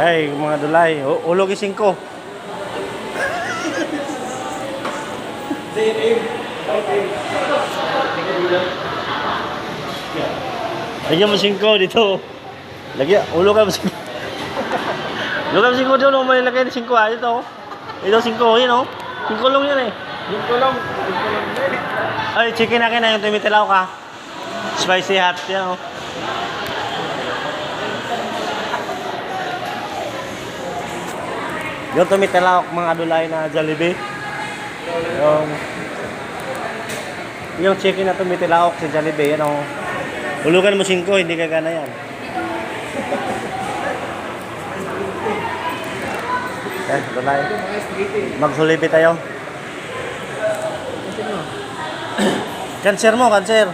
Ay, mga dulay. Ulog ising ko. Lagyan mo singko dito. Lagyan, ulog ka mo singko. Ulog ka mo singko doon. May lagay na singko. Ito. Ito singko. Yun o. Singko lang yan eh. Singko lang. Ay, chicken akin na yung tumitilaw ka. Spicy hot. Yan o. Yung tumitilaw mga dulay na Jollibee. Yung chicken na tumitilaok sa Jollibee, yan o. Ulugan mo 5, hindi ka gana yan. Eh, dulay. Mag-Jollibee tayo. Cancer mo, cancer.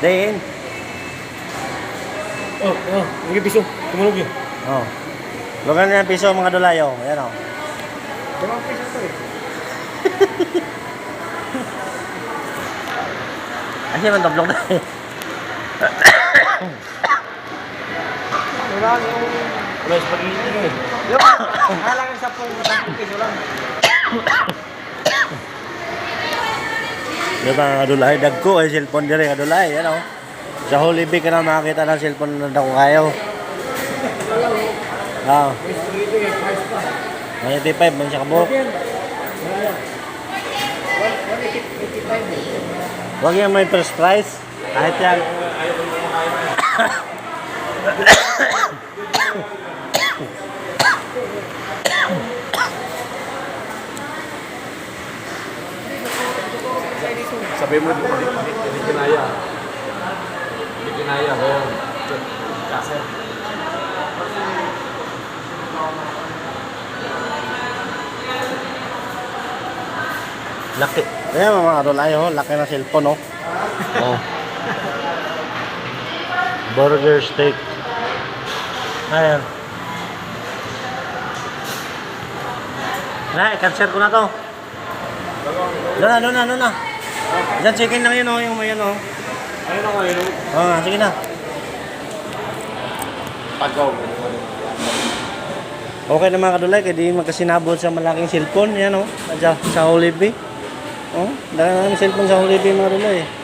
Din. Hindi piso. Tumulog yun. Oh. Lugan na yung piso mga dulay, o. Yan o. Dalawang piso to eh. Ay, man tablok na eh. Wala yung... Wala yung spaghetti nyo eh. Yung, halang yung 10 piso lang. Yung mga dulay, dagko ay cellphone dire ka dulay, yan o. Sa Jollibee ka na makakita ng cellphone na dako kayo. Oo. Yung spaghetti eh, price pa. 185 man siya kabuk. 185 eh. Huwag yan may first price. Kahit yan. Sabi mo, hindi kinaya. Hindi kinaya. Kasi. Laki. Ayan mga dulay, oh. Laki ng cellphone, oh. Oh. Burger steak. Ayan. Na, cancer ko na to. Doon na. Diyan chicken lang yun, oh. Yung may yan, oh. Ayun ako, ayun. Oo, sige na. Pagaw. Okay na mga kadulay, kaya di magkasinabot sa malaking cellphone. Yan, oh. Sa Jollibee. Oh, dahil namin cellphone sa Jollibee mga kadulay.